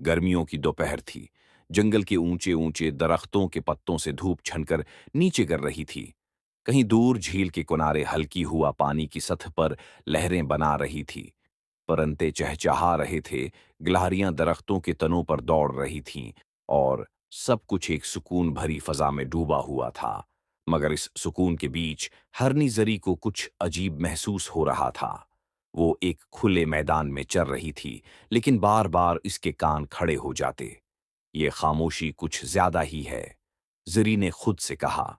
गर्मियों की दोपहर थी। जंगल के ऊंचे ऊंचे दरख्तों के पत्तों से धूप छनकर नीचे गिर रही थी। कहीं दूर झील के किनारे हल्की हुआ पानी की सतह पर लहरें बना रही थी। परंते चहचहा रहे थे, गिलहरियां दरख्तों के तनों पर दौड़ रही थीं और सब कुछ एक सुकून भरी फजा में डूबा हुआ था। मगर इस सुकून के बीच हरनी जरी को कुछ अजीब महसूस हो रहा था। वो एक खुले मैदान में चल रही थी, लेकिन बार बार इसके कान खड़े हो जाते। ये खामोशी कुछ ज्यादा ही है, जरी ने खुद से कहा।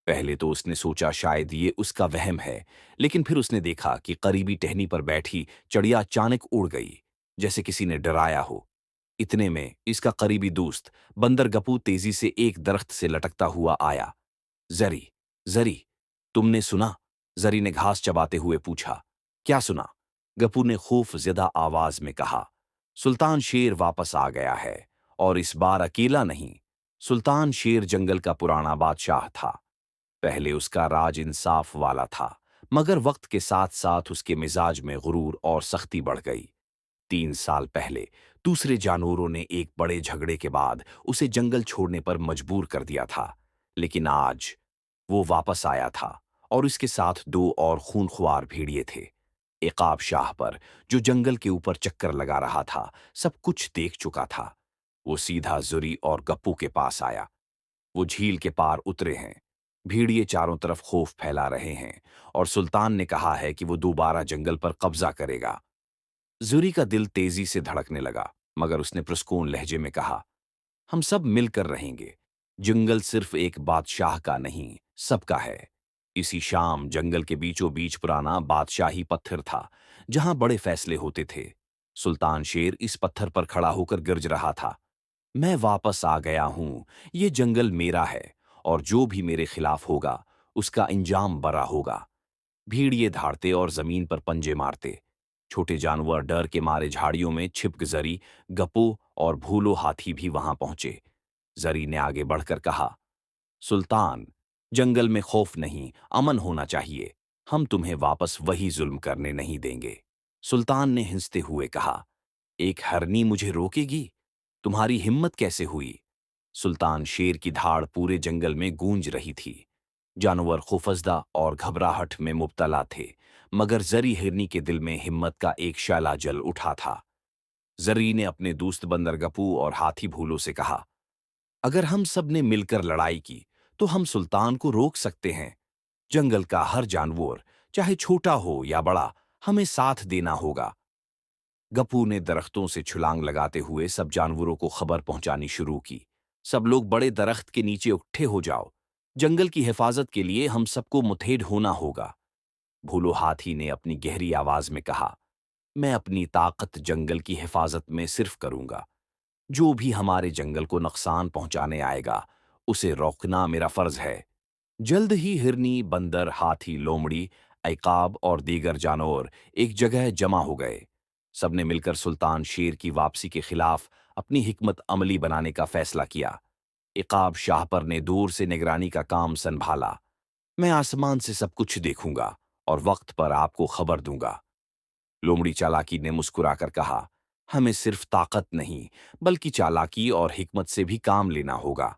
पहले तो उसने सोचा शायद ये उसका वहम है, लेकिन फिर उसने देखा कि करीबी टहनी पर बैठी चिड़िया अचानक उड़ गई, जैसे किसी ने डराया हो। इतने में इसका करीबी दोस्त बंदर गप्पू तेजी से एक दरख्त से लटकता हुआ आया। जरी, जरी, तुमने सुना? जरी ने घास चबाते हुए पूछा। क्या सुना? गप्पू ने खौफ ज़्यादा आवाज में कहा। सुल्तान शेर वापस आ गया है, और इस बार अकेला नहीं। सुल्तान शेर जंगल का पुराना बादशाह था। पहले उसका राज इंसाफ वाला था, मगर वक्त के साथ साथ उसके मिजाज में गुरूर और सख्ती बढ़ गई। 3 साल पहले दूसरे जानवरों ने एक बड़े झगड़े के बाद उसे जंगल छोड़ने पर मजबूर कर दिया था, लेकिन आज वो वापस आया था और इसके साथ 2 और खूनख्वार भेड़िए थे। इकाब शाह पर, जो जंगल के ऊपर चक्कर लगा रहा था, सब कुछ देख चुका था। वो सीधा जुरी और गप्पू के पास आया। वो झील के पार उतरे हैं। भेड़िए चारों तरफ खौफ फैला रहे हैं और सुल्तान ने कहा है कि वो दोबारा जंगल पर कब्जा करेगा। जुरी का दिल तेजी से धड़कने लगा, मगर उसने पुरस्कून लहजे में कहा, हम सब मिलकर रहेंगे। जंगल सिर्फ एक बादशाह का नहीं, सबका है। इसी शाम जंगल के बीचों बीच पुराना बादशाही पत्थर था, जहां बड़े फैसले होते थे। सुल्तान शेर इस पत्थर पर खड़ा होकर गरज रहा था। मैं वापस आ गया हूं। ये जंगल मेरा है, और जो भी मेरे खिलाफ होगा उसका इंजाम बड़ा होगा। भेड़िए धाड़ते और जमीन पर पंजे मारते। छोटे जानवर डर के मारे झाड़ियों में छिप जरी, गप्पू और भूलो हाथी भी वहां पहुंचे। जरी ने आगे बढ़कर कहा, सुल्तान, जंगल में खौफ नहीं, अमन होना चाहिए। हम तुम्हें वापस वही जुल्म करने नहीं देंगे। सुल्तान ने हिंसते हुए कहा, एक हरनी मुझे रोकेगी? तुम्हारी हिम्मत कैसे हुई? सुल्तान शेर की धाड़ पूरे जंगल में गूंज रही थी। जानवर खौफजदा और घबराहट में मुब्तला थे, मगर जरी हिरनी के दिल में हिम्मत का एक शैला जल उठा था। जरी ने अपने दोस्त बंदर गप्पू और हाथी भूलो से कहा, अगर हम सब ने मिलकर लड़ाई की तो हम सुल्तान को रोक सकते हैं। जंगल का हर जानवर, चाहे छोटा हो या बड़ा, हमें साथ देना होगा। गप्पू ने दरख्तों से छुलांग लगाते हुए सब जानवरों को खबर पहुंचानी शुरू की। सब लोग बड़े दरख्त के नीचे इकट्ठे हो जाओ। जंगल की हिफाजत के लिए हम सबको मुठभेड़ होना होगा। भूलो हाथी ने अपनी गहरी आवाज में कहा, मैं अपनी ताकत जंगल की हिफाजत में सिर्फ करूंगा। जो भी हमारे जंगल को नुकसान पहुंचाने आएगा, उसे रोकना मेरा फर्ज है। जल्द ही हिरनी, बंदर, हाथी, लोमड़ी, ऐकाब और दीगर जानवर एक जगह जमा हो गए। सबने मिलकर सुल्तान शेर की वापसी के खिलाफ अपनी हिकमत अमली बनाने का फैसला किया। इकाब शाह पर ने दूर से निगरानी का काम संभाला। मैं आसमान से सब कुछ देखूंगा और वक्त पर आपको खबर दूंगा। लोमड़ी चालाकी ने मुस्कुराकर कहा, हमें सिर्फ ताकत नहीं, बल्कि चालाकी और हिकमत से भी काम लेना होगा।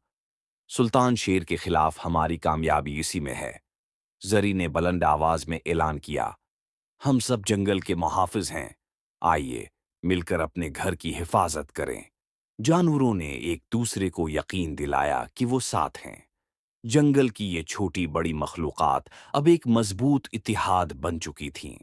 सुल्तान शेर के खिलाफ हमारी कामयाबी इसी में है। जरी ने बुलंद आवाज में ऐलान किया, हम सब जंगल के मुहाफिज हैं। आइए मिलकर अपने घर की हिफाजत करें। जानवरों ने एक दूसरे को यकीन दिलाया कि वो साथ हैं। जंगल की ये छोटी बड़ी मखलूकात अब एक मजबूत इतिहाद बन चुकी थीं।